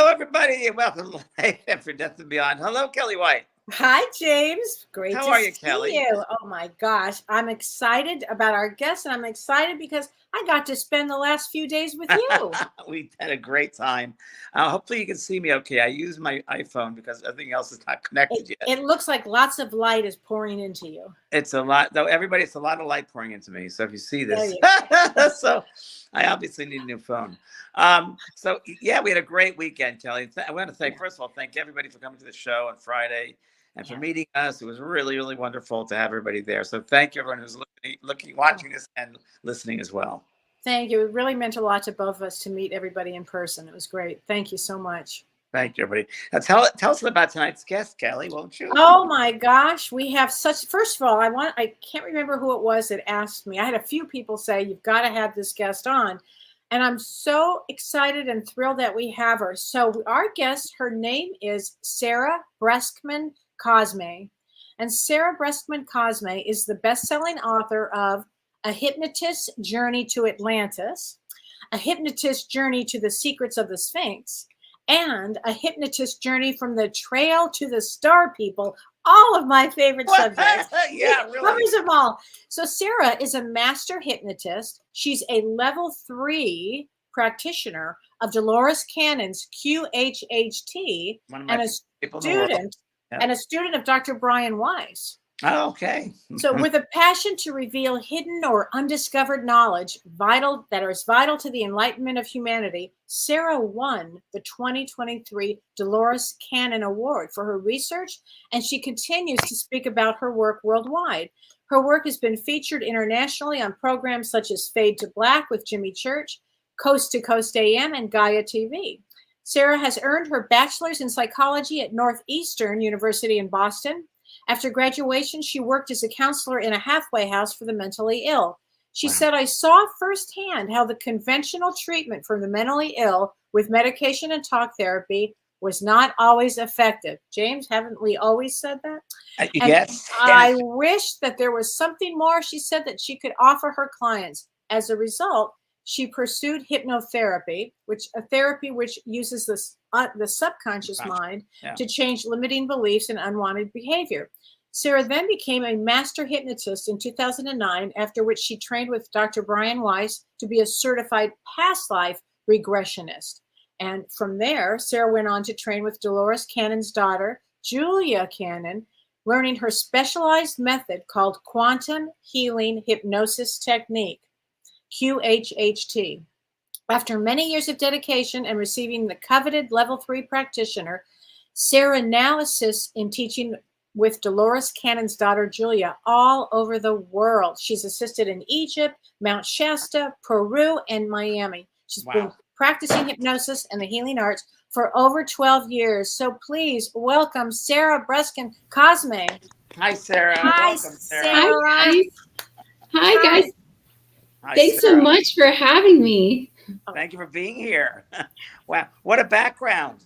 Hello, everybody, and welcome to Life After Death and Beyond. Hello, Kelly White. Hi, James. Great How to are you, see Kelly? you. Oh my gosh, I'm excited about our guest, and I'm excited because I got to spend the last few days with you. We had a great time. Hopefully, you can see me okay. I use my iPhone because everything else is not connected yet. It looks like lots of light is pouring into you. It's a lot, though. It's a lot of light pouring into me. So if you see this, so I obviously need a new phone. So yeah, we had a great weekend, Kelly. I want to thank, first of all, thank everybody for coming to the show on Friday and for meeting us. It was really, really wonderful to have everybody there. So thank you, everyone who's watching this and listening as well. Thank you. It really meant a lot to both of us to meet everybody in person. It was great. Thank you so much. Thank you, everybody. Now tell us about tonight's guest, Kelly, won't you? Oh my gosh, we have such. First of all, I can't remember who it was that asked me. I had a few people say you've got to have this guest on, and I'm so excited and thrilled that we have her. So our guest, her name is Sarah Breskman Cosme, and Sarah Breskman Cosme is the best-selling author of A Hypnotist's Journey to Atlantis, A Hypnotist's Journey to the Secrets of the Sphinx, and A Hypnotist Journey from the Trail to the Star People. All of my favorite subjects. Yeah, really. Covers them all. So Sarah is a master hypnotist. She's a level 3 practitioner of Dolores Cannon's QHHT and a student of Dr. Brian Weiss. Oh, okay. So with a passion to reveal hidden or undiscovered knowledge that is vital to the enlightenment of humanity, Sarah won the 2023 Dolores Cannon Award for her research, and she continues to speak about her work worldwide. Her work has been featured internationally on programs such as Fade to Black with Jimmy Church, Coast to Coast AM, and Gaia TV. Sarah has earned her bachelor's in psychology at Northeastern University in Boston. After graduation, she worked as a counselor in a halfway house for the mentally ill. She said, I saw firsthand how the conventional treatment for the mentally ill with medication and talk therapy was not always effective. James, haven't we always said that? Yes. I wish that there was something more, she said, that she could offer her clients. As a result, she pursued hypnotherapy, which uses the subconscious mind to change limiting beliefs and unwanted behavior. Sarah then became a master hypnotist in 2009, after which she trained with Dr. Brian Weiss to be a certified past life regressionist. And from there, Sarah went on to train with Dolores Cannon's daughter, Julia Cannon, learning her specialized method called Quantum Healing Hypnosis Technique, QHHT. After many years of dedication and receiving the coveted level 3 practitioner, Sarah now assists in teaching with Dolores Cannon's daughter, Julia, all over the world. She's assisted in Egypt, Mount Shasta, Peru, and Miami. She's been practicing hypnosis and the healing arts for over 12 years. So please welcome Sarah Breskman Cosme. Hi, Sarah. Hi, welcome, Sarah. Sarah. Hi, guys. Hi, Thanks Sarah. so much for having me. Thank you for being here. Wow, what a background.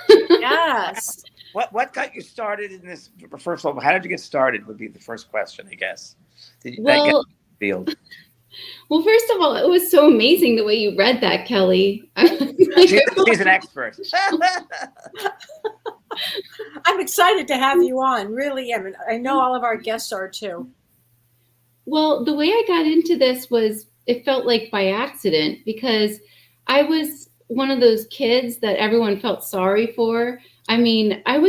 Yes. What got you started in this? First of all, how did you get started would be the first question, I guess. Did you get in the field? Well, first of all, it was so amazing the way you read that, Kelly. She's an expert. I'm excited to have you on. Really am. And I know all of our guests are too. Well, the way I got into this it felt like by accident, because I was one of those kids that everyone felt sorry for. I mean, I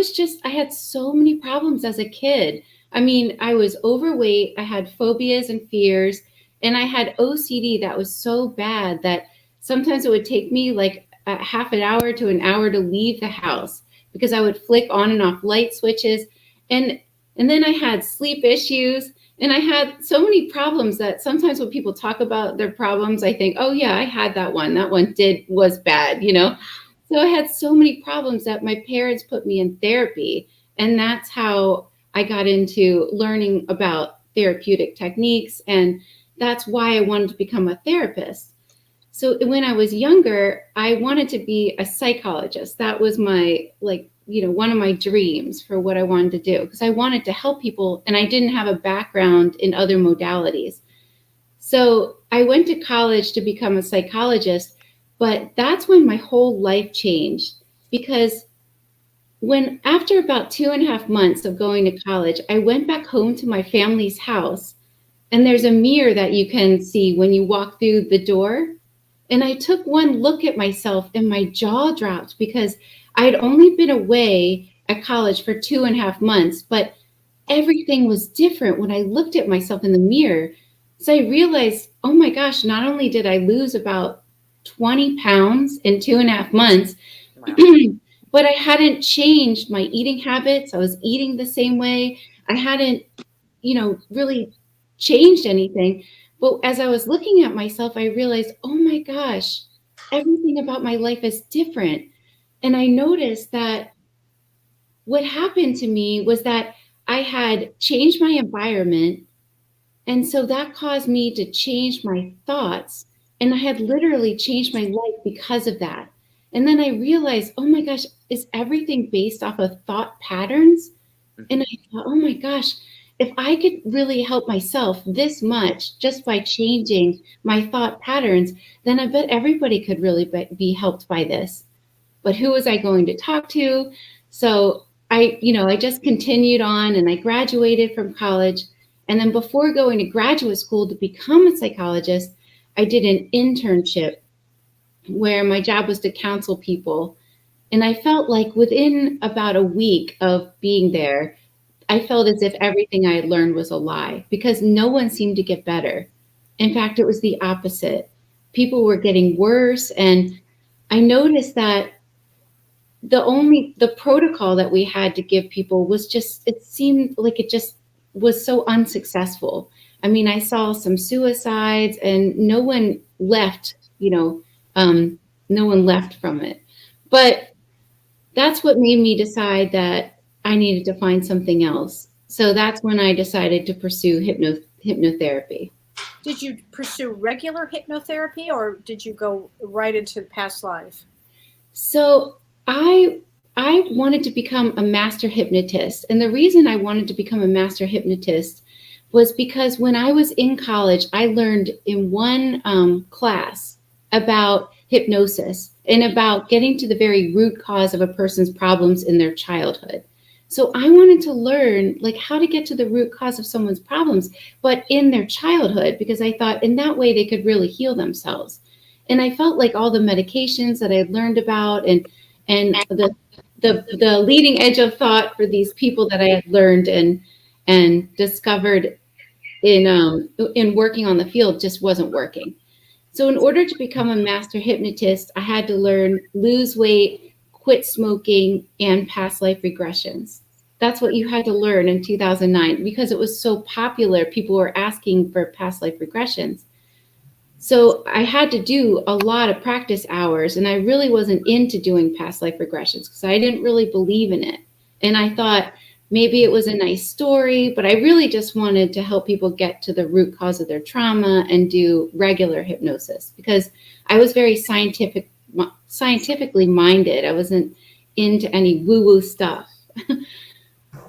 had so many problems as a kid. I mean, I was overweight, I had phobias and fears, and I had OCD that was so bad that sometimes it would take me like a half an hour to an hour to leave the house because I would flick on and off light switches. And then I had sleep issues, and I had so many problems that sometimes when people talk about their problems, I think, oh yeah, I had that one. That one was bad, you know? So I had so many problems that my parents put me in therapy. And that's how I got into learning about therapeutic techniques. And that's why I wanted to become a therapist. So when I was younger, I wanted to be a psychologist. That was my, one of my dreams for what I wanted to do, because I wanted to help people and I didn't have a background in other modalities. So I went to college to become a psychologist, but that's when my whole life changed. because after about 2.5 months of going to college, I went back home to my family's house, and there's a mirror that you can see when you walk through the door. And I took one look at myself and my jaw dropped, because I had only been away at college for 2.5 months, but everything was different when I looked at myself in the mirror. So I realized, oh my gosh, not only did I lose about 20 pounds in 2.5 months, but I hadn't changed my eating habits. I was eating the same way. I hadn't, really changed anything. But as I was looking at myself, I realized, oh my gosh, everything about my life is different. And I noticed that what happened to me was that I had changed my environment. And so that caused me to change my thoughts. And I had literally changed my life because of that. And then I realized, oh my gosh, is everything based off of thought patterns? And I thought, oh my gosh, if I could really help myself this much just by changing my thought patterns, then I bet everybody could really be helped by this. But who was I going to talk to? So I just continued on, and I graduated from college. And then before going to graduate school to become a psychologist, I did an internship where my job was to counsel people. And I felt like within about a week of being there, I felt as if everything I had learned was a lie, because no one seemed to get better. In fact, it was the opposite. People were getting worse. And I noticed that the protocol that we had to give people was it seemed like it just was so unsuccessful. I mean, I saw some suicides, and no one left, no one left from it. But that's what made me decide that I needed to find something else. So that's when I decided to pursue hypnotherapy. Did you pursue regular hypnotherapy, or did you go right into past life? So I wanted to become a master hypnotist. And the reason I wanted to become a master hypnotist was because when I was in college, I learned in one class about hypnosis and about getting to the very root cause of a person's problems in their childhood. So I wanted to learn how to get to the root cause of someone's problems, but in their childhood, because I thought in that way they could really heal themselves. And I felt like all the medications that I had learned about and the leading edge of thought for these people that I had learned and discovered in working on the field just wasn't working. So in order to become a master hypnotist, I had to learn lose weight, quit smoking, and past life regressions. That's what you had to learn in 2009 because it was so popular. People were asking for past life regressions. So I had to do a lot of practice hours, and I really wasn't into doing past life regressions because I didn't really believe in it. And I thought maybe it was a nice story, but I really just wanted to help people get to the root cause of their trauma and do regular hypnosis because I was very scientifically minded. I wasn't into any woo-woo stuff.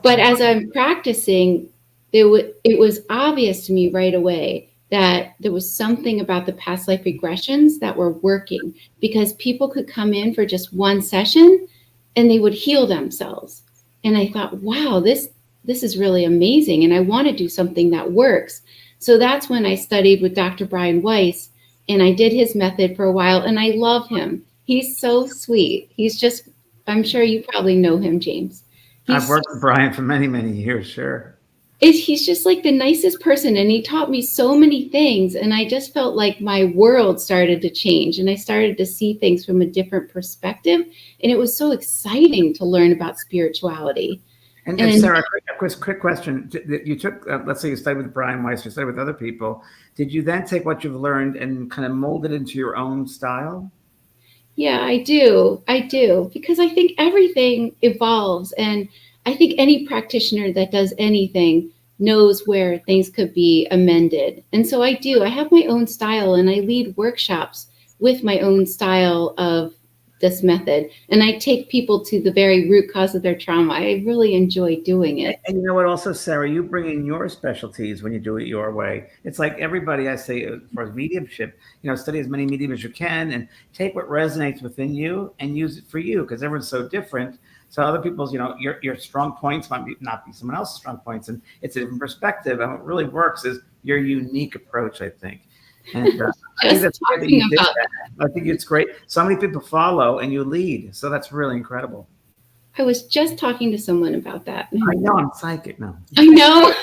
But as I'm practicing, it was obvious to me right away that there was something about the past life regressions that were working because people could come in for just one session and they would heal themselves. And I thought, wow, this is really amazing. And I want to do something that works. So that's when I studied with Dr. Brian Weiss, and I did his method for a while, and I love him. He's so sweet. He's just, I'm sure you probably know him, James. I've worked with Brian for many, many years, sure. He's just like the nicest person, and he taught me so many things, and I just felt like my world started to change, and I started to see things from a different perspective, and it was so exciting to learn about spirituality. And Sarah, quick question. You took, let's say you studied with Brian Weiss, you studied with other people. Did you then take what you've learned and kind of mold it into your own style? Yeah, I do, because I think everything evolves, and I think any practitioner that does anything knows where things could be amended. And so I have my own style, and I lead workshops with my own style of this method, and I take people to the very root cause of their trauma. I really enjoy doing it. And you know what, also, Sarah, you bring in your specialties when you do it your way. It's like everybody, I say, as far as mediumship, study as many mediums as you can and take what resonates within you and use it for you, because everyone's so different. So other people's, your strong points might not be someone else's strong points, and it's a different perspective. And what really works is your unique approach, I think. And I think that's great that you did that. I think it's great. So many people follow and you lead. So that's really incredible. I was just talking to someone about that. I know, I'm psychic now. I know.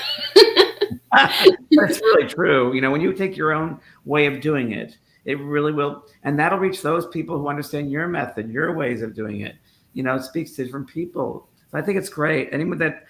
That's really true. When you take your own way of doing it, it really will. And that'll reach those people who understand your method, your ways of doing it. It speaks to different people. So I think it's great. Anyone that,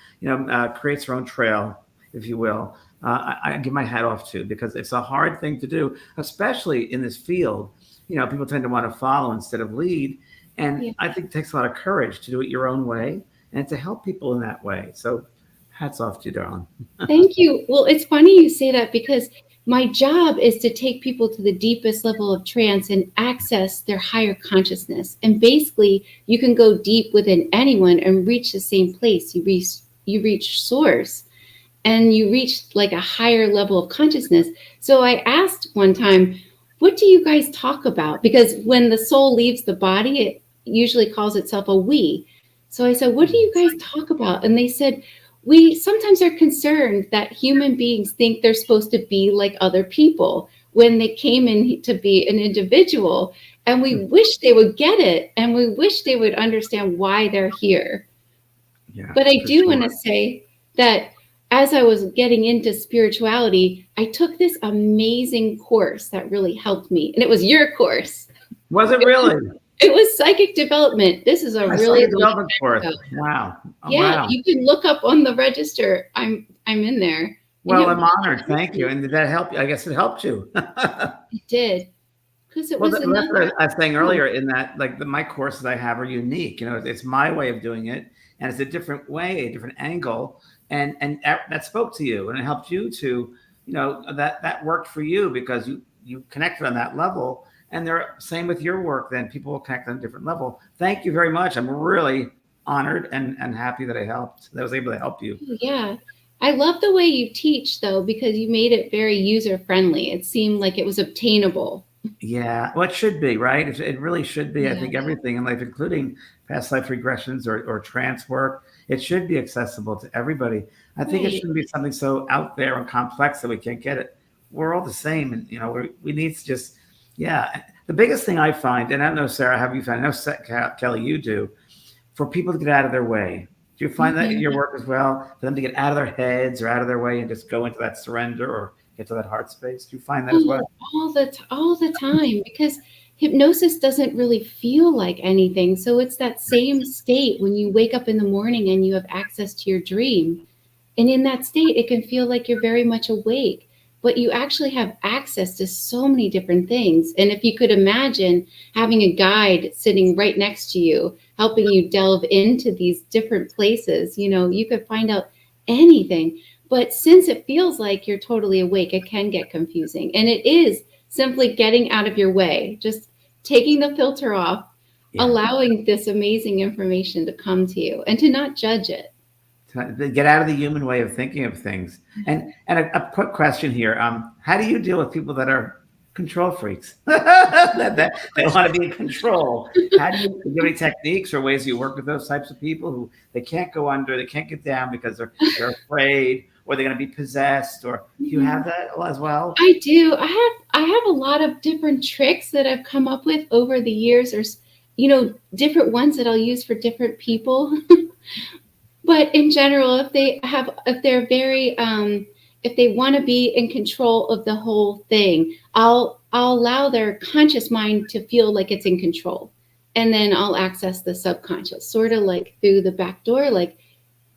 creates their own trail, if you will, I give my hat off to, because it's a hard thing to do, especially in this field. People tend to want to follow instead of lead. And I think it takes a lot of courage to do it your own way and to help people in that way. So hats off to you, darling. Thank you. Well, it's funny you say that, because my job is to take people to the deepest level of trance and access their higher consciousness. And basically, you can go deep within anyone and reach the same place. You reach source. And you reach like a higher level of consciousness. So I asked one time, what do you guys talk about? Because when the soul leaves the body, it usually calls itself a we. So I said, what do you guys talk about? And they said, we sometimes are concerned that human beings think they're supposed to be like other people when they came in to be an individual. And we wish they would get it. And we wish they would understand why they're here. Yeah, but I do want to say that as I was getting into spirituality, I took this amazing course that really helped me. And it was your course. Was it really? It was psychic development. This is a really development course. Wow. Oh, yeah, wow. You can look up on the register. I'm in there. Well, I'm honored. Thank you. And did that help you? I guess it helped you. It did. Because it was that's what I was saying earlier, in that, like, my courses I have are unique. It's my way of doing it. And it's a different way, a different angle. And that spoke to you, and it helped you to, that worked for you because you connected on that level. And they're same with your work. Then people will connect on a different level. Thank you very much. I'm really honored and happy that I was able to help you. Yeah. I love the way you teach, though, because you made it very user friendly. It seemed like it was obtainable. Yeah, well, it should be, right? It really should be. Yeah. I think everything in life, including past life regressions or trance work, it should be accessible to everybody. I think it shouldn't be something so out there and complex that we can't get it. We're all the same, and we need to just, The biggest thing I find, and I don't know, Sarah, have you found? I know, Kelly, you do, for people to get out of their way. Do you find that in your work as well? For them to get out of their heads or out of their way and just go into that surrender or get to that heart space? Do you find that as well? All the time, because hypnosis doesn't really feel like anything. So it's that same state when you wake up in the morning and you have access to your dream. And in that state, it can feel like you're very much awake, but you actually have access to so many different things. And if you could imagine having a guide sitting right next to you, helping you delve into these different places, you could find out anything. But since it feels like you're totally awake, it can get confusing. And it is simply getting out of your way, just taking the filter off, allowing this amazing information to come to you and to not judge it. Get out of the human way of thinking of things. And a quick question here. How do you deal with people that are control freaks? that they want to be in control. How do you have any techniques or ways you work with those types of people who they can't go under, they can't get down because they're afraid, or they're going to be possessed? Or do you have that as well? I do. I have a lot of different tricks that I've come up with over the years. There's, different ones that I'll use for different people. But in general, if they want to be in control of the whole thing, I'll allow their conscious mind to feel like it's in control. And then I'll access the subconscious, sort of like through the back door. Like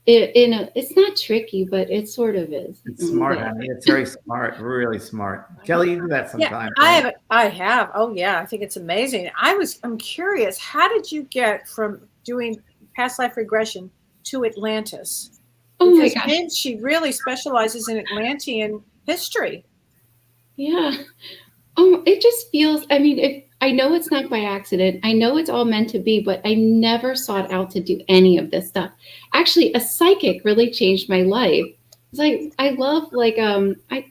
it's not tricky, but it sort of is. It's smart, honey. It's very smart, really smart. Kelly, you do that sometimes. Yeah, right? I have. Oh yeah, I think it's amazing. I'm curious, how did you get from doing past life regression to Atlantis? Oh my gosh. She really specializes in Atlantean history. Yeah. Oh, it just feels, I mean, if I know it's not by accident, I know it's all meant to be, but I never sought out to do any of this stuff. Actually, a psychic really changed my life. It's like, I love, like,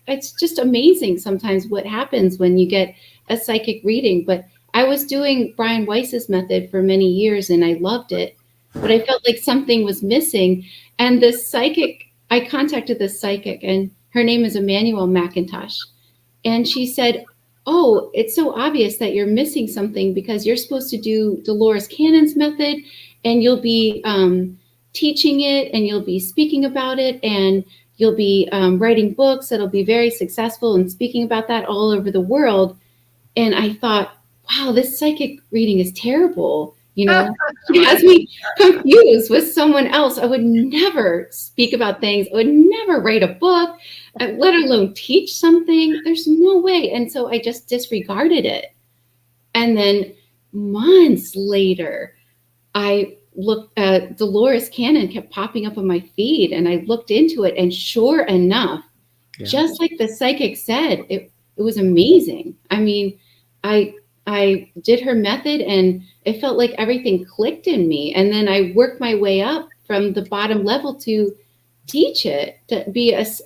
it's just amazing sometimes what happens when you get a psychic reading. But I was doing Brian Weiss's method for many years and I loved it, but I felt like something was missing. And this psychic, I contacted this psychic, and her name is Emmanuel McIntosh. And she said, oh, it's so obvious that you're missing something because you're supposed to do Dolores Cannon's method, and you'll be teaching it, and you'll be speaking about it, and you'll be writing books that'll be very successful and speaking about that all over the world. And I thought, wow, this psychic reading is terrible. You know, she has me confused with someone else. I would never speak about things. I would never write a book, let alone teach something. There's no way. And so I just disregarded it. And then months later, I looked at Dolores Cannon kept popping up on my feed, and I looked into it. And sure enough, just like the psychic said, it was amazing. I mean, I did her method and it felt like everything clicked in me. And then I worked my way up from the bottom level to teach it,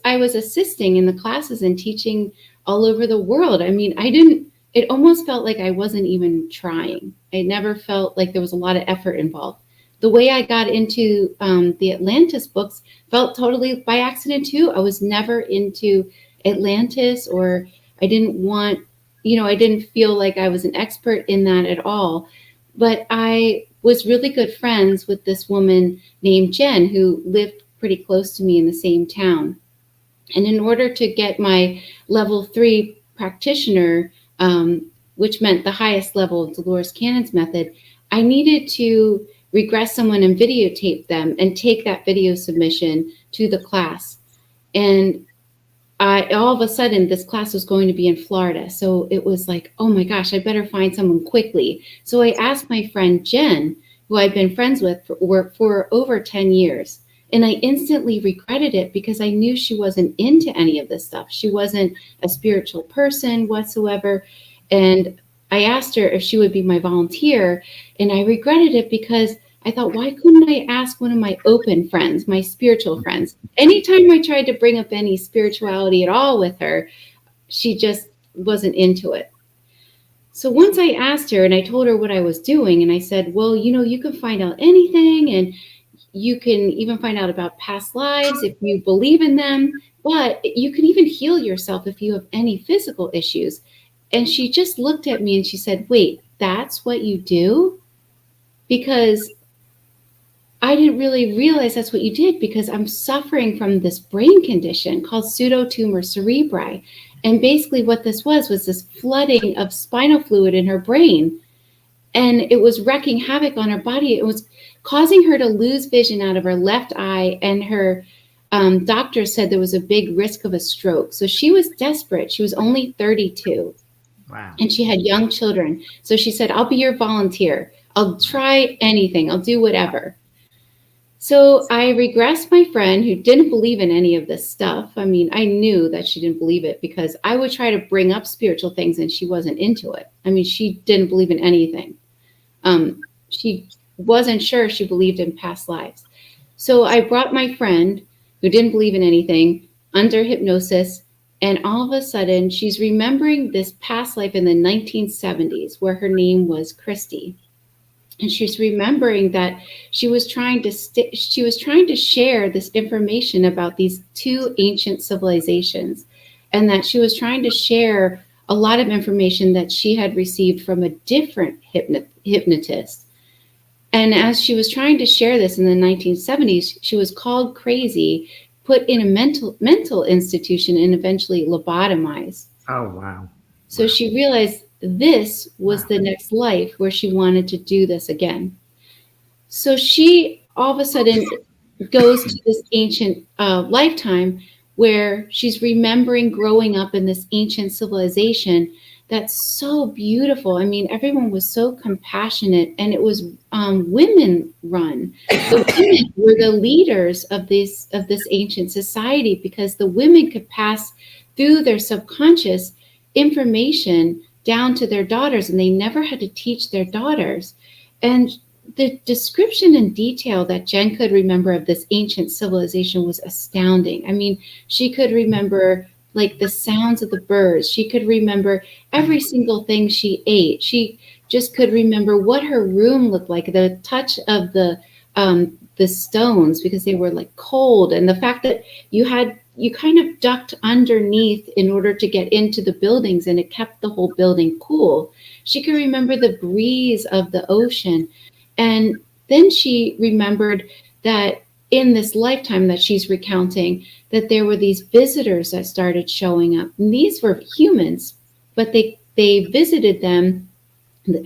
I was assisting in the classes and teaching all over the world. I mean, it almost felt like I wasn't even trying. I never felt like there was a lot of effort involved. The way I got into the Atlantis books felt totally by accident too. I was never into Atlantis, or I didn't feel like I was an expert in that at all. But I was really good friends with this woman named Jen, who lived pretty close to me in the same town. And in order to get my level 3 practitioner, which meant the highest level of Dolores Cannon's method, I needed to regress someone and videotape them and take that video submission to the class. And all of a sudden, this class was going to be in Florida. So it was like, oh my gosh, I better find someone quickly. So I asked my friend Jen, who I've been friends with for over 10 years. And I instantly regretted it because I knew she wasn't into any of this stuff. She wasn't a spiritual person whatsoever. And I asked her if she would be my volunteer. And I regretted it because I thought, why couldn't I ask one of my open friends, my spiritual friends? Anytime I tried to bring up any spirituality at all with her, she just wasn't into it. So once I asked her and I told her what I was doing, and I said, well, you can find out anything, and you can even find out about past lives if you believe in them, but you can even heal yourself if you have any physical issues. And she just looked at me and she said, wait, that's what you do? Because I didn't really realize that's what you did, because I'm suffering from this brain condition called pseudotumor cerebri. And basically what this was this flooding of spinal fluid in her brain. And it was wreaking havoc on her body. It was causing her to lose vision out of her left eye. And her doctor said there was a big risk of a stroke. So she was desperate. She was only 32. Wow. And she had young children. So she said, I'll be your volunteer. I'll try anything. I'll do whatever. So I regressed my friend who didn't believe in any of this stuff. I mean, I knew that she didn't believe it because I would try to bring up spiritual things and she wasn't into it. I mean, she didn't believe in anything. She wasn't sure she believed in past lives. So I brought my friend who didn't believe in anything under hypnosis. And all of a sudden, she's remembering this past life in the 1970s where her name was Christy. And she's remembering that she was trying to share this information about these two ancient civilizations, and that she was trying to share a lot of information that she had received from a different hypnotist. And as she was trying to share this in the 1970s, she was called crazy, put in a mental institution, and eventually lobotomized. Oh, wow. So she realized this was the next life where she wanted to do this again. So she all of a sudden goes to this ancient lifetime where she's remembering growing up in this ancient civilization that's so beautiful. I mean, everyone was so compassionate, and it was women run. The women were the leaders of this ancient society because the women could pass through their subconscious information down to their daughters, and they never had to teach their daughters. And the description and detail that Jen could remember of this ancient civilization was astounding. I mean, she could remember like the sounds of the birds. She could remember every single thing she ate. She just could remember what her room looked like, the touch of the stones, because they were like cold, and the fact that you kind of ducked underneath in order to get into the buildings, and it kept the whole building cool. She could remember the breeze of the ocean. And then she remembered that in this lifetime that she's recounting, that there were these visitors that started showing up. And these were humans, but they visited them,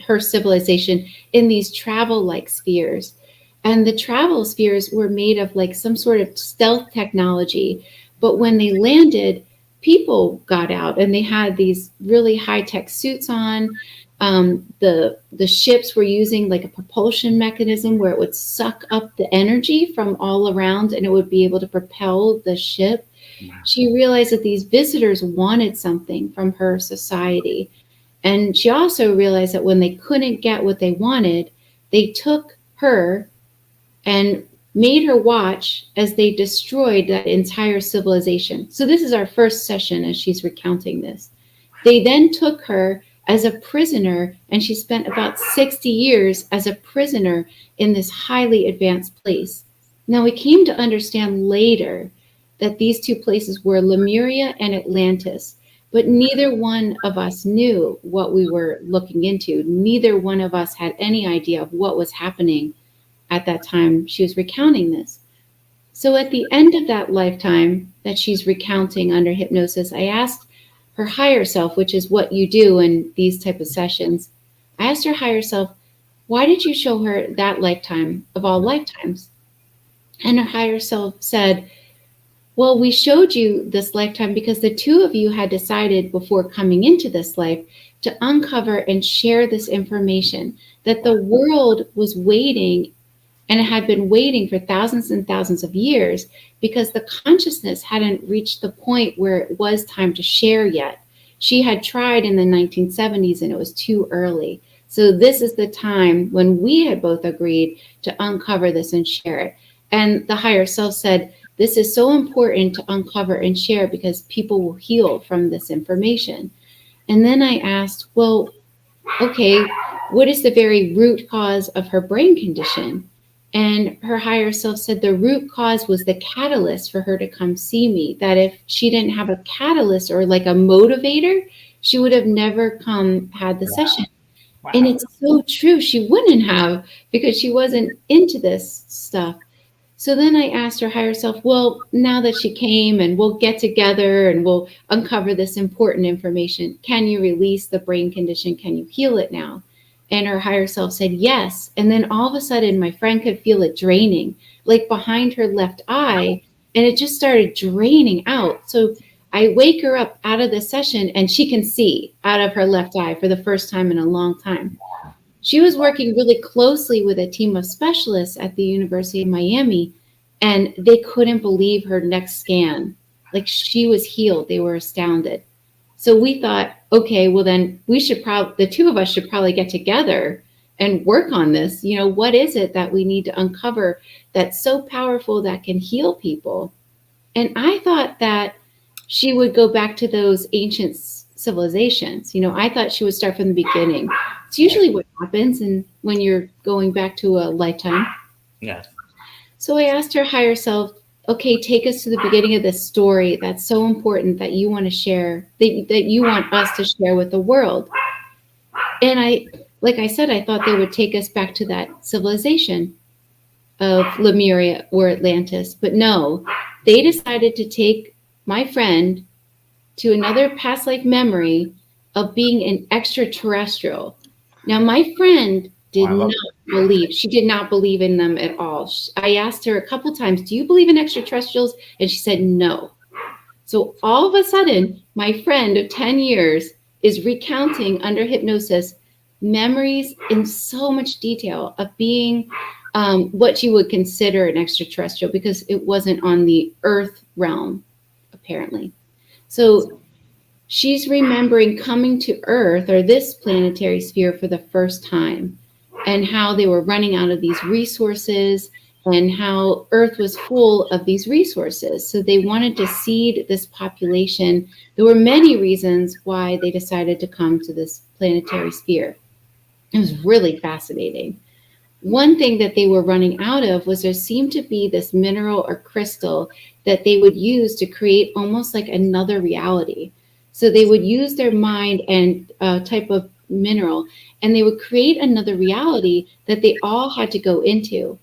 her civilization, in these travel-like spheres. And the travel spheres were made of like some sort of stealth technology. But when they landed, people got out and they had these really high-tech suits on. The ships were using like a propulsion mechanism where it would suck up the energy from all around and it would be able to propel the ship. Wow. She realized that these visitors wanted something from her society. And she also realized that when they couldn't get what they wanted, they took her and made her watch as they destroyed that entire civilization. So this is our first session as she's recounting this. They then took her as a prisoner, and she spent about 60 years as a prisoner in this highly advanced place. Now, we came to understand later that these two places were Lemuria and Atlantis, but neither one of us knew what we were looking into. Neither one of us had any idea of what was happening at that time she was recounting this. So at the end of that lifetime that she's recounting under hypnosis, I asked her higher self, which is what you do in these type of sessions. I asked her higher self, why did you show her that lifetime of all lifetimes? And her higher self said, well, we showed you this lifetime because the two of you had decided before coming into this life to uncover and share this information, that the world was waiting, and it had been waiting for thousands and thousands of years because the consciousness hadn't reached the point where it was time to share yet. She had tried in the 1970s and it was too early. So this is the time when we had both agreed to uncover this and share it. And the higher self said, this is so important to uncover and share because people will heal from this information. And then I asked, well, okay, what is the very root cause of her brain condition? And her higher self said the root cause was the catalyst for her to come see me, that if she didn't have a catalyst or like a motivator, she would have never come had the session. Wow. And it's so true. She wouldn't have, because she wasn't into this stuff. So then I asked her higher self, well, now that she came and we'll get together and we'll uncover this important information, can you release the brain condition? Can you heal it now? And her higher self said yes. And then all of a sudden, my friend could feel it draining, like behind her left eye, and it just started draining out. So I wake her up out of the session and she can see out of her left eye for the first time in a long time. She was working really closely with a team of specialists at the University of Miami, and they couldn't believe her next scan. Like, she was healed. They were astounded. So we thought, okay, well then we should the two of us should probably get together and work on this. You know, what is it that we need to uncover that's so powerful that can heal people? And I thought that she would go back to those ancient civilizations. You know, I thought she would start from the beginning. It's usually what happens when you're going back to a lifetime. Yeah. So I asked her higher self, okay, take us to the beginning of this story that's so important that you want to share, that you want us to share with the world. And like I said, I thought they would take us back to that civilization of Lemuria or Atlantis. But no, they decided to take my friend to another past life memory of being an extraterrestrial. Now, my friend did not believe in them at all. I asked her a couple times, do you believe in extraterrestrials? And she said no. So all of a sudden, my friend of 10 years is recounting under hypnosis memories in so much detail of being what you would consider an extraterrestrial, because it wasn't on the Earth realm, apparently. So she's remembering coming to Earth, or this planetary sphere, for the first time, and how they were running out of these resources, and how Earth was full of these resources. So they wanted to seed this population. There were many reasons why they decided to come to this planetary sphere. It was really fascinating. One thing that they were running out of was there seemed to be this mineral or crystal that they would use to create almost like another reality. So they would use their mind and a type of mineral, and they would create another reality that they all had to go into.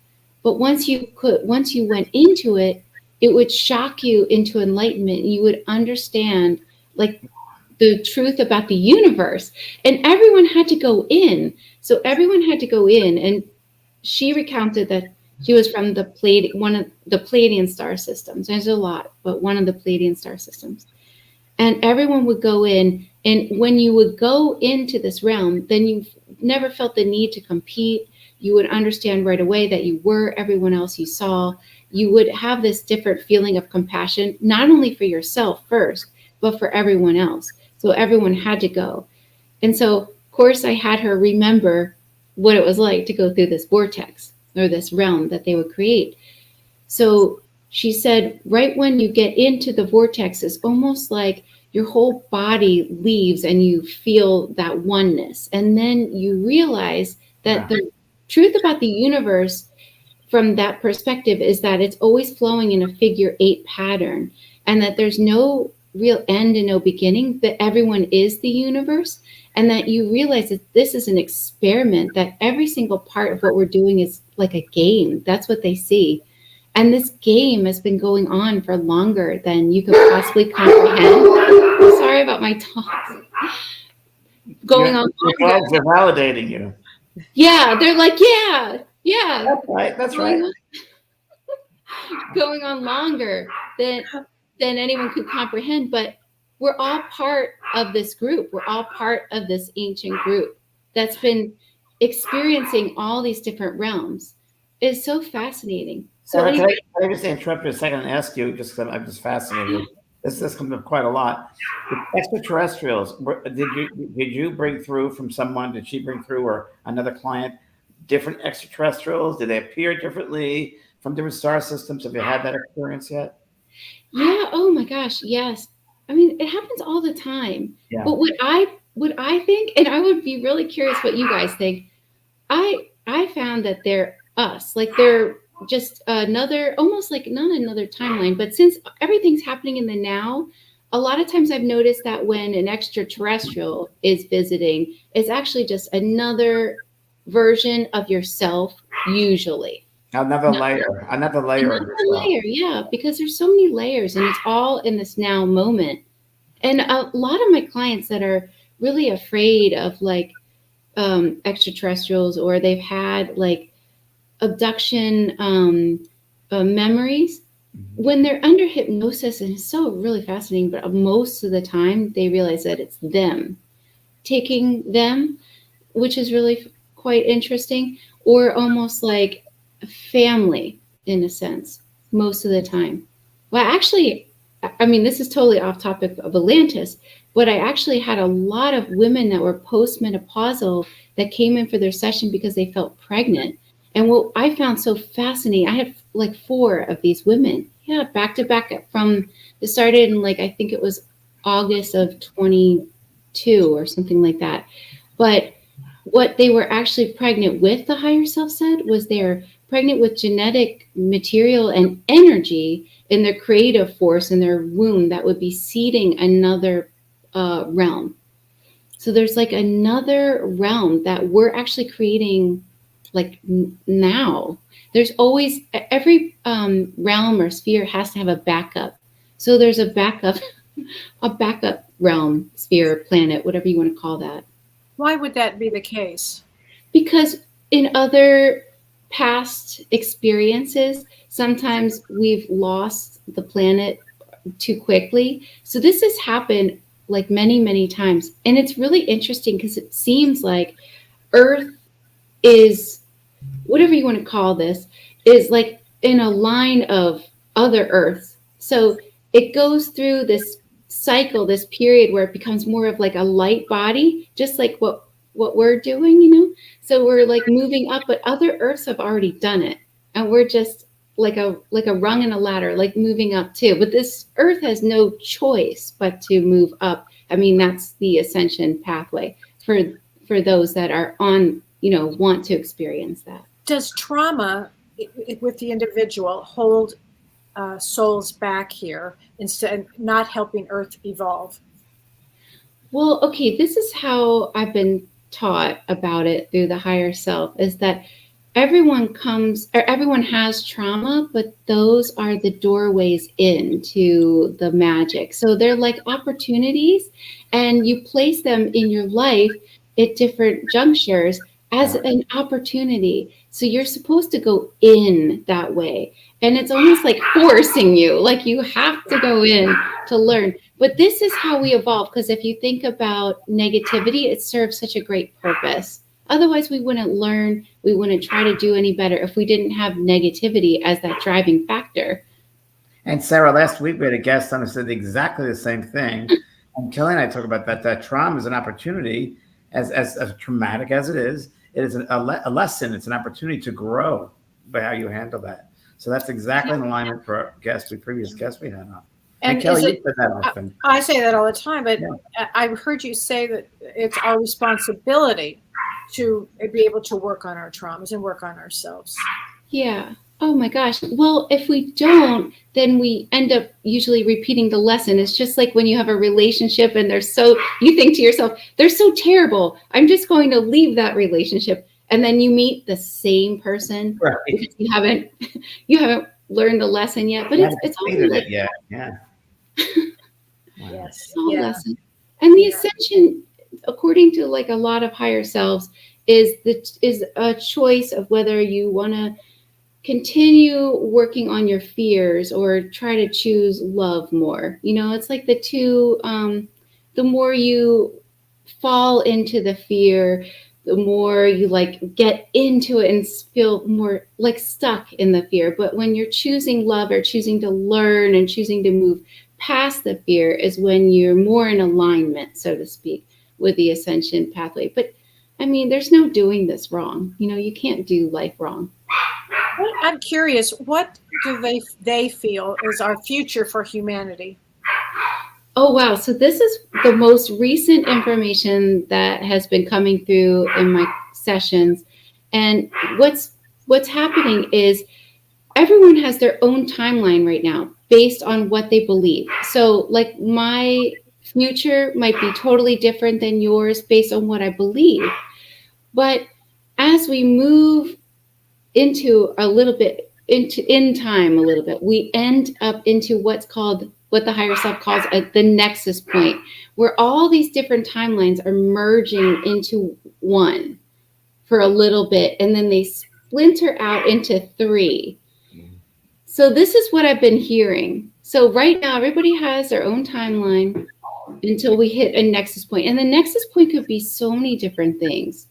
But once you went into it, it would shock you into enlightenment. You would understand like the truth about the universe, and everyone had to go in. So everyone had to go in, and she recounted that she was from one of the Pleiadian star systems. There's a lot, but one of the Pleiadian star systems. And everyone would go in, and when you would go into this realm, then you never felt the need to compete. You would understand right away that you were everyone else you saw. You would have this different feeling of compassion, not only for yourself first, but for everyone else. So everyone had to go. And so, of course, I had her remember what it was like to go through this vortex, or this realm that they would create. So she said, right when you get into the vortex, it's almost like your whole body leaves and you feel that oneness. And then you realize that the truth about the universe from that perspective is that it's always flowing in a figure 8 pattern, and that there's no real end and no beginning, that everyone is the universe, and that you realize that this is an experiment, that every single part of what we're doing is like a game. That's what they see. And this game has been going on for longer than you could possibly comprehend. Sorry about my talk. Going on longer. They're validating you. Yeah, they're like, yeah. That's right. That's right. Going on longer than anyone could comprehend. But we're all part of this group. We're all part of this ancient group that's been experiencing all these different realms. It's so fascinating. So Sarah, can I just interrupt you a second and ask you, just because I'm just fascinated. This comes up quite a lot. The extraterrestrials, did you bring through from someone? Did she bring through, or another client, different extraterrestrials? Did they appear differently from different star systems? Have you had that experience yet? Yeah. Oh my gosh. Yes. I mean, it happens all the time. Yeah. But what I think, and I would be really curious what you guys think. I found that they're us, like they're just another, almost like not another timeline, but since everything's happening in the now, a lot of times I've noticed that when an extraterrestrial is visiting, it's actually just another version of yourself, usually. Another layer. Yeah, because there's so many layers, and it's all in this now moment. And a lot of my clients that are really afraid of like extraterrestrials, or they've had like abduction memories, when they're under hypnosis, and it's so really fascinating, but most of the time they realize that it's them taking them, which is really quite interesting, or almost like family in a sense, most of the time. Well, actually, I mean, this is totally off topic of Atlantis, but I actually had a lot of women that were postmenopausal that came in for their session because they felt pregnant. And what I found so fascinating, I had like 4 of these women, back to back from, it started in like, I think it was August of 22 or something like that. But what they were actually pregnant with, the higher self said, was they're pregnant with genetic material and energy in their creative force in their womb that would be seeding another realm. So there's like another realm that we're actually creating like now. There's always, every realm or sphere has to have a backup. So there's a backup realm, sphere, planet, whatever you want to call that. Why would that be the case? Because in other past experiences, sometimes we've lost the planet too quickly. So this has happened like many, many times. And it's really interesting because it seems like Earth is, whatever you want to call this, is like in a line of other Earths. So it goes through this cycle, this period where it becomes more of like a light body, just like what we're doing, you know? So we're like moving up, but other Earths have already done it. And we're just like a rung in a ladder, like moving up too. But this Earth has no choice but to move up. I mean, that's the ascension pathway for those that are on, you know, want to experience that. Does trauma with the individual hold souls back here instead of not helping Earth evolve? Well, okay, this is how I've been taught about it through the higher self, is that everyone has trauma, but those are the doorways into the magic. So they're like opportunities, and you place them in your life at different junctures as an opportunity. So you're supposed to go in that way. And it's almost like forcing you, like you have to go in to learn. But this is how we evolve, because if you think about negativity, it serves such a great purpose. Otherwise, we wouldn't learn, we wouldn't try to do any better if we didn't have negativity as that driving factor. And Sarah, last week we had a guest on who said exactly the same thing. And Kelly and I talk about that trauma is an opportunity, as traumatic as it is a lesson. It's an opportunity to grow by how you handle that. So that's exactly in alignment for our previous guests we had on. And Kelly, you said that often. I say that all the time, but yeah. I've heard you say that it's our responsibility to be able to work on our traumas and work on ourselves. Yeah. Oh my gosh. Well, if we don't, then we end up usually repeating the lesson. It's just like when you have a relationship and you think to yourself, they're so terrible, I'm just going to leave that relationship. And then you meet the same person because you haven't learned the lesson yet. But it's all like, yeah. Yes. It's all lesson. And the ascension, according to like a lot of higher selves, is a choice of whether you want to continue working on your fears or try to choose love more. You know, it's like the two, the more you fall into the fear, the more you like get into it and feel more like stuck in the fear. But when you're choosing love or choosing to learn and choosing to move past the fear is when you're more in alignment, so to speak, with the ascension pathway. But I mean, there's no doing this wrong. You know, you can't do life wrong. I'm curious, what do they feel is our future for humanity? Oh, wow. So this is the most recent information that has been coming through in my sessions. And what's happening is everyone has their own timeline right now based on what they believe. So like my future might be totally different than yours based on what I believe. But as we move into in time a little bit, we end up into what the higher self calls the nexus point, where all these different timelines are merging into one for a little bit, and then they splinter out into three. So this is what I've been hearing. So right now, everybody has their own timeline until we hit a nexus point. And the nexus point could be so many different things.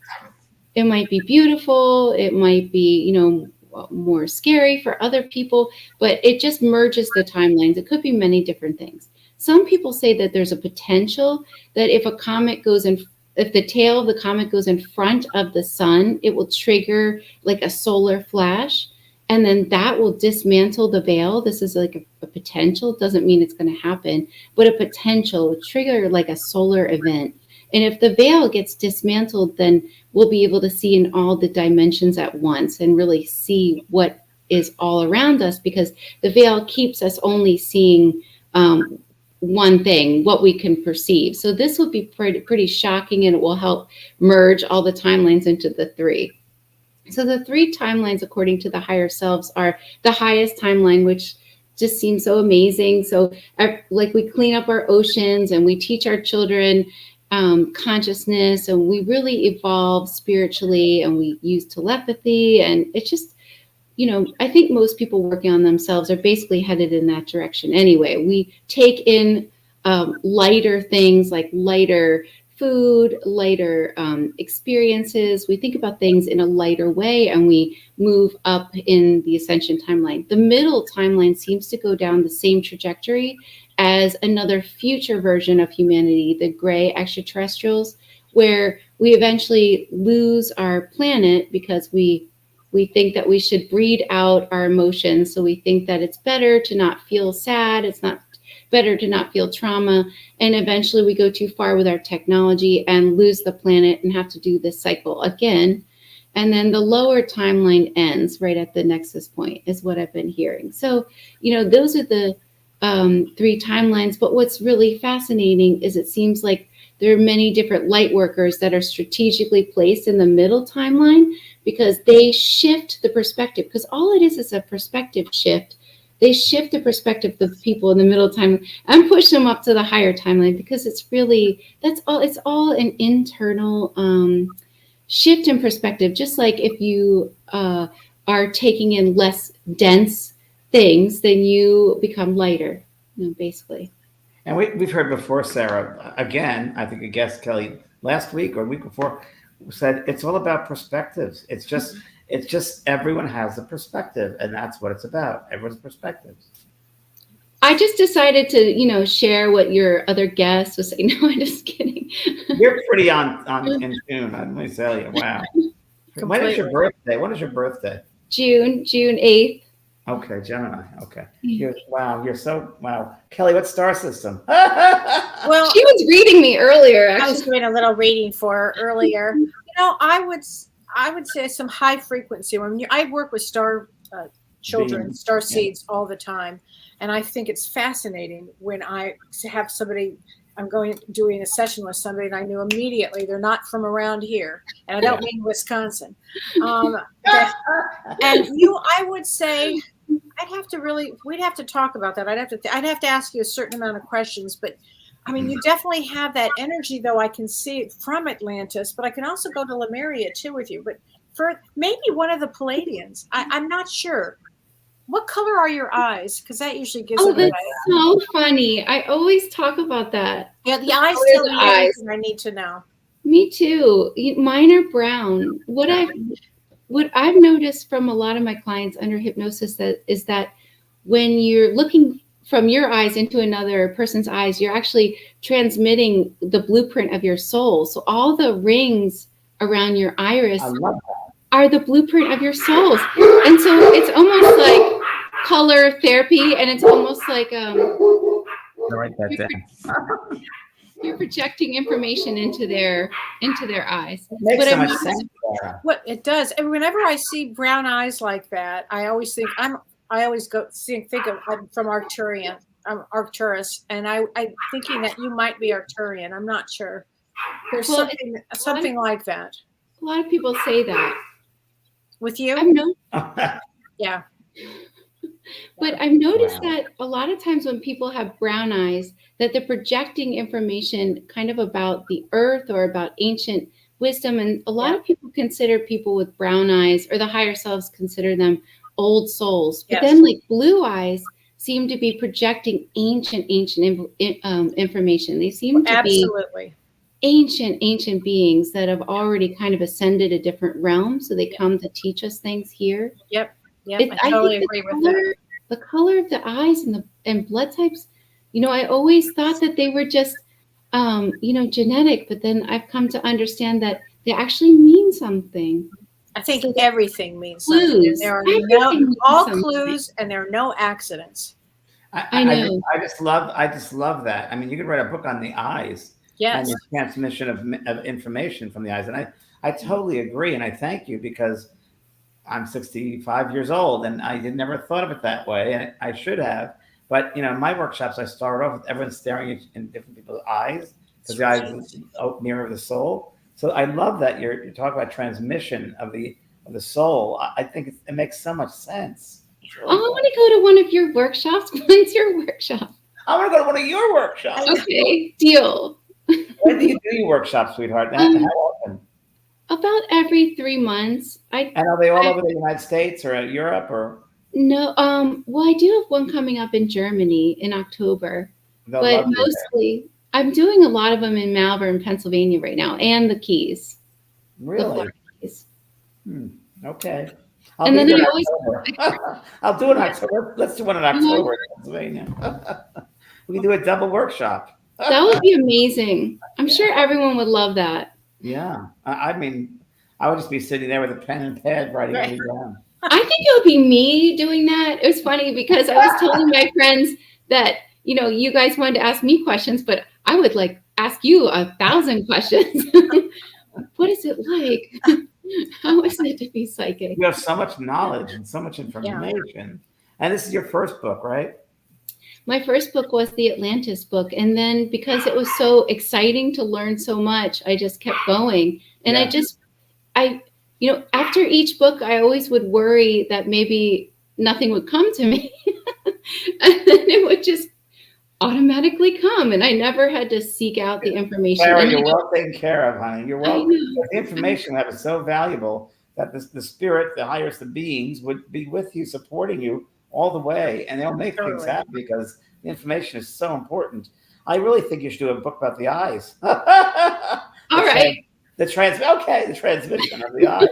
It might be beautiful. It might be, you know, more scary for other people, but it just merges the timelines. It could be many different things. Some people say that there's a potential that if the tail of the comet goes in front of the sun, it will trigger like a solar flash, and then that will dismantle the veil. This is like a potential. It doesn't mean it's going to happen, but a potential would trigger like a solar event. And if the veil gets dismantled, then we'll be able to see in all the dimensions at once and really see what is all around us, because the veil keeps us only seeing one thing, what we can perceive. So this will be pretty shocking, and it will help merge all the timelines into the three. So the three timelines, according to the higher selves, are the highest timeline, which just seems so amazing. So like we clean up our oceans and we teach our children consciousness, and we really evolve spiritually, and we use telepathy, and it's just, you know, I think most people working on themselves are basically headed in that direction anyway. We take in lighter things, like lighter food, lighter experiences. We think about things in a lighter way, and we move up in the ascension timeline. The middle timeline seems to go down the same trajectory as another future version of humanity, the gray extraterrestrials, where we eventually lose our planet because we think that we should breed out our emotions. So we think that it's better to not feel sad. It's not better to not feel trauma. And eventually we go too far with our technology and lose the planet and have to do this cycle again. And then the lower timeline ends right at the nexus point is what I've been hearing. So, those are the 3 timelines. But what's really fascinating is it seems like there are many different light workers that are strategically placed in the middle timeline because they shift the perspective, because all it is a perspective shift. They shift the perspective of the people in the middle timeline and push them up to the higher timeline, because it's all an internal shift in perspective. Just like if you are taking in less dense things, then you become lighter, basically. And we've heard before, Sarah, again, I think a guest, Kelly, last week or week before, said it's all about perspectives. It's just everyone has a perspective, and that's what it's about. Everyone's perspectives. I just decided to, share what your other guest was saying. No, I'm just kidding. You're pretty in tune, let me tell you. Wow. When is your birthday? When is your birthday? June 8th. Okay, Gemini. Okay. You're wow. Kelly, what star system? Well, she was reading me earlier. Actually. I was doing a little reading for her earlier. I would say some high frequency. I work with star children, star seeds all the time, and I think it's fascinating when I have somebody. I'm doing a session with somebody, and I knew immediately they're not from around here, and I don't mean Wisconsin. I would say we'd have to talk about that. I'd have to ask you a certain amount of questions, but I mean, you definitely have that energy, though. I can see it from Atlantis, but I can also go to Lemuria too with you. But for maybe one of the Palladians, I'm not sure. What color are your eyes? Because that usually gives. Oh, that's so funny. I always talk about that. Yeah, the eyes tell me everything I need to know. Me too. Mine are brown. What I've noticed from a lot of my clients under hypnosis is that when you're looking from your eyes into another person's eyes, you're actually transmitting the blueprint of your soul. So all the rings around your iris are the blueprint of your souls. And so it's almost like color therapy, and it's almost like write that down. You're projecting information into their eyes. Makes so much sense. What it does, and whenever I see brown eyes like that, I always think I'm from Arcturian. I'm Arcturus, and I'm thinking that you might be Arcturian. I'm not sure. There's something like that. A lot of people say that. With you? Yeah. But I've noticed that a lot of times when people have brown eyes, that they're projecting information kind of about the earth or about ancient wisdom. And a lot of people consider people with brown eyes, or the higher selves consider them old souls. But then like blue eyes seem to be projecting ancient information. They seem to be ancient beings that have already kind of ascended a different realm. So they come to teach us things here. Yep. I totally agree with that. The color of the eyes and blood types, I always thought that they were just, genetic, but then I've come to understand that they actually mean something. I think everything means something. There are clues, and there are no accidents. I know. I just love that. I mean, you could write a book on the eyes. Yes. And the transmission of information from the eyes. And I totally agree. And I thank you, because I'm 65 years old and I never thought of it that way. And I should have. But, in my workshops, I start off with everyone staring in different people's eyes, because the eyes is the mirror of the soul. So I love that you're talking about transmission of the soul. I think it makes so much sense. I want to go to one of your workshops. When's your workshop? I want to go to one of your workshops. Okay, deal. When do you do your workshops, sweetheart? How often? About every 3 months. And are they all over the United States or Europe or? No. Well, I do have one coming up in Germany in October, but mostly I'm doing a lot of them in Malvern, Pennsylvania right now, and the Keys. Really? Keys. Okay. I'll do it in October. Let's do one in October in Pennsylvania. We can do a double workshop. That would be amazing. I'm sure everyone would love that. Yeah. I mean, I would just be sitting there with a pen and pad writing everything down. I think it would be me doing that. It was funny because I was telling my friends that, you know, you guys wanted to ask me questions, but I would like ask you 1,000 questions. What is it like? How is it to be psychic? You have so much knowledge and so much information. And this is your first book, right? My first book was the Atlantis book. And then because it was so exciting to learn so much, I just kept going. And you know, after each book, I always would worry that maybe nothing would come to me. And then it would just automatically come. And I never had to seek out the information. Sarah, you're well taken care of, honey. You're well. The information that is so valuable that the spirit, the highest the beings, would be with you, supporting you all the way. And they'll make things happen because the information is so important. I really think you should do a book about the eyes. All right. The transmission of the eyes.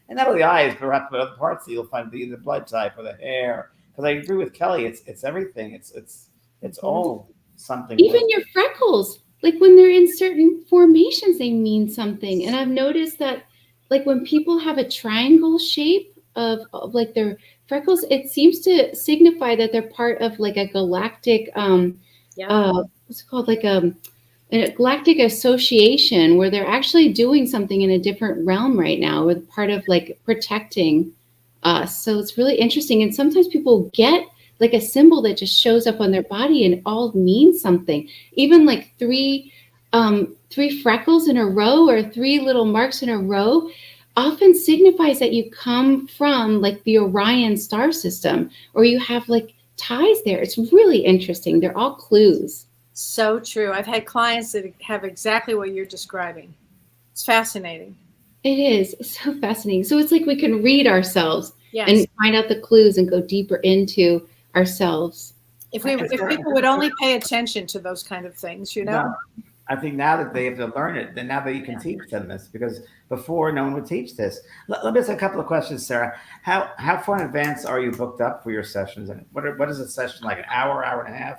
And not only the eyes, but other parts that you'll find the blood type or the hair. Because I agree with Kelly, it's everything. It's all something. Even your freckles, like when they're in certain formations, they mean something. And I've noticed that like when people have a triangle shape of like their freckles, it seems to signify that they're part of like a galactic, what's it called? Like a galactic association where they're actually doing something in a different realm right now with part of like protecting us. So it's really interesting. And sometimes people get like a symbol that just shows up on their body and it all means something. Even like three freckles in a row or 3 little marks in a row often signifies that you come from like the Orion star system or you have like ties there. It's really interesting. They're all clues. So true. I've had clients that have exactly what you're describing. It's fascinating. It is. It's so fascinating. So it's like we can read ourselves and find out the clues and go deeper into ourselves. If people would only pay attention to those kind of things, you know. No, I think now that they have to learn it, then now that you can teach them this, because before no one would teach this. Let me ask a couple of questions, Sarah. How far in advance are you booked up for your sessions? And what is a session like? An hour, hour and a half?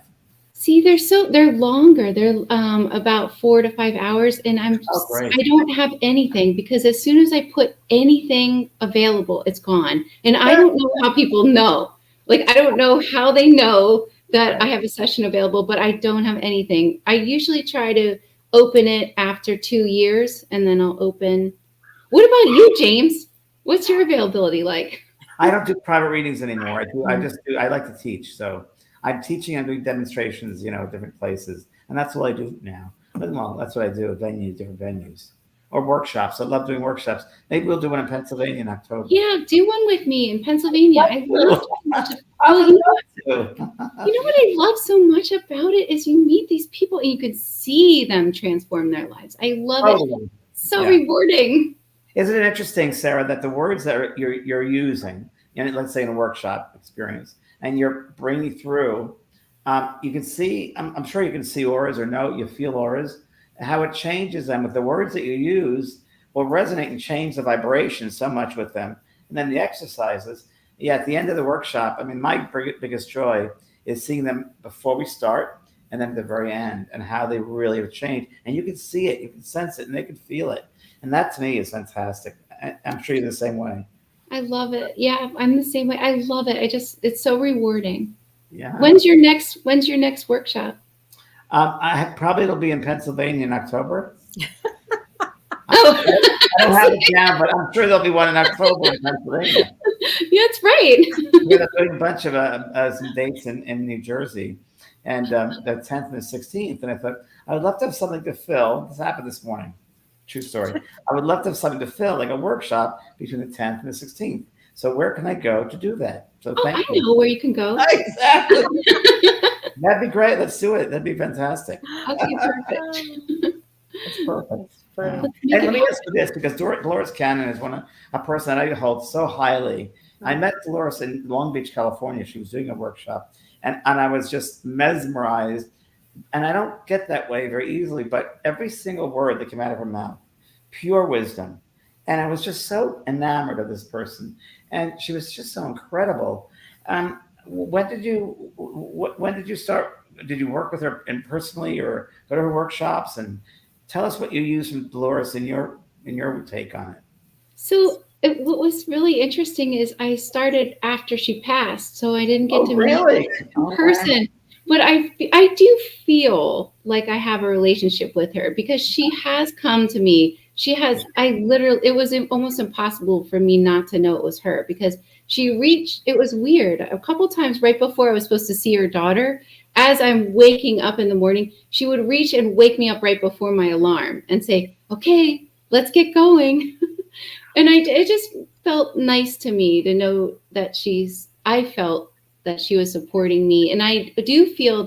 See, they're longer. They're about 4 to 5 hours, and I don't have anything because as soon as I put anything available, it's gone. And I don't know how people know. Like I don't know how they know that I have a session available, but I don't have anything. I usually try to open it after 2 years, and then I'll open. What about you, James? What's your availability like? I don't do private readings anymore. I like to teach, so. I'm teaching, I'm doing demonstrations, different places. And that's what I do now. Well, that's what I do at different venues. Or workshops. I love doing workshops. Maybe we'll do one in Pennsylvania in October. Yeah, do one with me in Pennsylvania. I love you know what I love so much about it is you meet these people and you could see them transform their lives. I love it. So rewarding. Isn't it interesting, Sarah, that the words that you're using, let's say in a workshop experience, and you're bringing through, you can see, I'm sure you can see auras or you feel auras, how it changes them with the words that you use will resonate and change the vibration so much with them. And then the exercises, at the end of the workshop, I mean, my biggest joy is seeing them before we start and then at the very end and how they really have changed. And you can see it, you can sense it, and they can feel it. And that to me is fantastic. I'm sure you're the same way. I love it. Yeah, I'm the same way. I love it. It's so rewarding. Yeah. When's your next workshop? It'll be in Pennsylvania in October. I don't have it down, but I'm sure there'll be one in October in Pennsylvania. Yeah, that's right. We're doing a bunch of some dates in New Jersey, and the 10th and the 16th. And I thought I would love to have something to fill. This happened this morning. True story. I would love to have something to fill, like a workshop between the 10th and the 16th. So where can I go to do that? So I know where you can go. Exactly. That'd be great. Let's do it. That'd be fantastic. Okay, perfect. That's perfect. And let me ask you this, because Dolores Cannon is a person that I hold so highly. I met Dolores in Long Beach, California. She was doing a workshop, and I was just mesmerized. And I don't get that way very easily, but every single word that came out of her mouth, pure wisdom. And I was just so enamored of this person. And she was just so incredible. When did you start did you work with her personally or go to her workshops? And tell us what you use from Dolores in your take on it. So what was really interesting is I started after she passed, so I didn't get to meet her in person. But I do feel like I have a relationship with her because she has come to me. It was almost impossible for me not to know it was her because it was weird. A couple times right before I was supposed to see her daughter, as I'm waking up in the morning, she would reach and wake me up right before my alarm and say, okay, let's get going. And it just felt nice to me to know that I felt that she was supporting me. And I do feel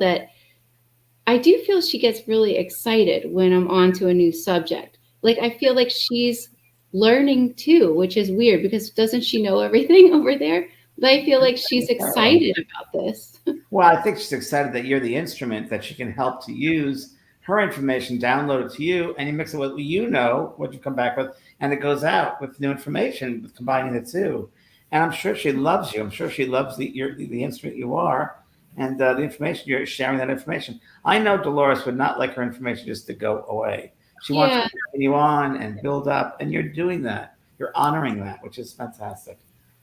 she gets really excited when I'm on to a new subject. Like, I feel like she's learning too, which is weird because doesn't she know everything over there? But I feel like she's excited about this. Well, I think she's excited that you're the instrument that she can help to use her information, download it to you, and you mix it with what you know, what you come back with, and it goes out with new information, with combining the two. And I'm sure she loves you. I'm sure she loves the instrument you are, and the information you're sharing. That information. I know Dolores would not like her information just to go away. She wants to continue on and build up, and you're doing that. You're honoring that, which is fantastic.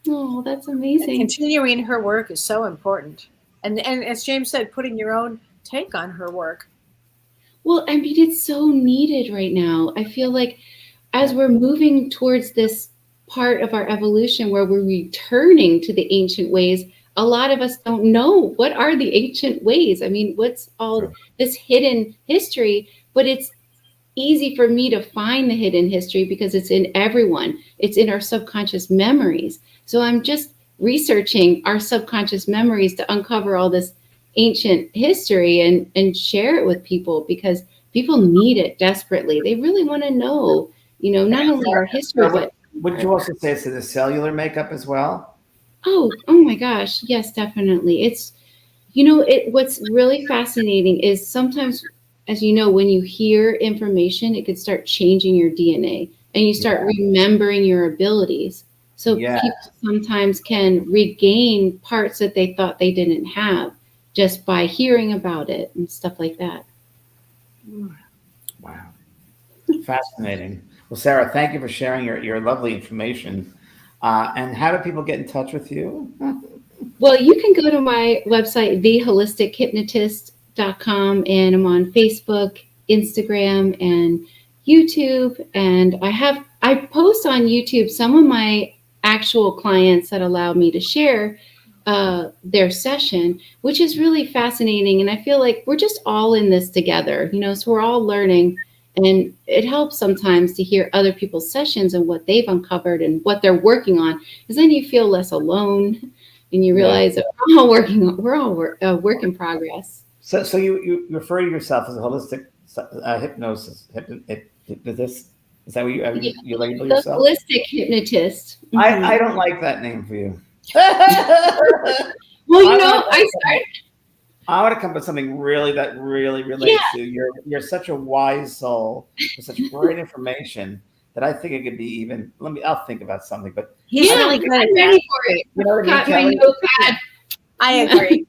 Oh, that's amazing. And continuing her work is so important. And as James said, putting your own take on her work. Well, I mean, it's so needed right now. I feel like as we're moving towards this part of our evolution where we're returning to the ancient ways, a lot of us don't know what are the ancient ways. I mean, what's all this hidden history? But it's easy for me to find the hidden history because it's in everyone. It's in our subconscious memories. So I'm just researching our subconscious memories to uncover all this ancient history and share it with people because people need it desperately. They really want to know, not only our history, but would you also say it's the cellular makeup as well? Oh my gosh. Yes, definitely. It's, what's really fascinating is sometimes, as you know, when you hear information, it could start changing your DNA and you start remembering your abilities. So people sometimes can regain parts that they thought they didn't have just by hearing about it and stuff like that. Wow. Fascinating. Well, Sarah, thank you for sharing your lovely information. And how do people get in touch with you? Well, you can go to my website, theholistichuhypnotist.com, and I'm on Facebook, Instagram, and YouTube. And I post on YouTube some of my actual clients that allow me to share their session, which is really fascinating. And I feel like we're just all in this together, so we're all learning. And it helps sometimes to hear other people's sessions and what they've uncovered and what they're working on, because then you feel less alone and you realize that we're all work in progress. So you refer to yourself as a holistic hypnotist. Is that what you label yourself? Holistic hypnotist. Mm-hmm. I don't like that name for you. Well, I want to come up with something that really relates to you. You're such a wise soul with such great information that I think it could be even. I'll think about something. But he's really good. I'm ready for it. You know what I mean, Kelly? I agree.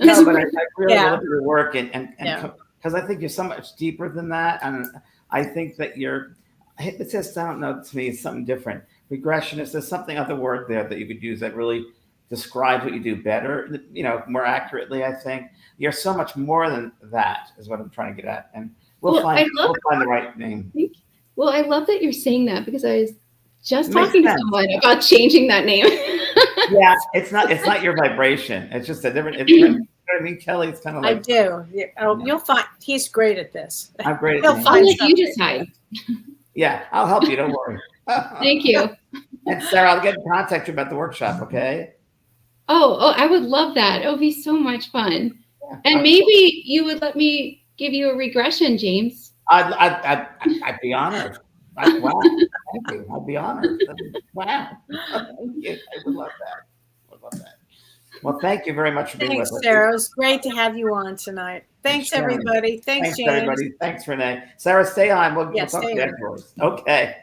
No, but I really love your work, and because I think you're so much deeper than that, and I think that you're hypnotist. I don't know. To me, it's something different. Regressionist. There's something other word there that you could use that really describes what you do better, more accurately. I think you're so much more than that is what I'm trying to get at, and we'll find the right name. Well, I love that you're saying that because I was just talking to someone about changing that name. Yeah, it's not your vibration. It's just a different. You know what I mean, Kelly? It's kind of like I do. You'll find he's great at this. I'm great at this. I'll let you decide. Yeah, I'll help you. Don't worry. Thank you. And Sarah, I'll get in contact you about the workshop. Okay. Oh, I would love that. It would be so much fun. Yeah, and maybe you would let me give you a regression, James. I'd be honored. Wow. Thank you. I'd be honored. Wow. I would love that. Well, thank you very much for being with us. Thanks, Sarah. It was great to have you on tonight. Thanks, everybody. Thanks, James. Everybody. Thanks, Renee. Sarah, stay on. We'll talk to you afterwards. Okay.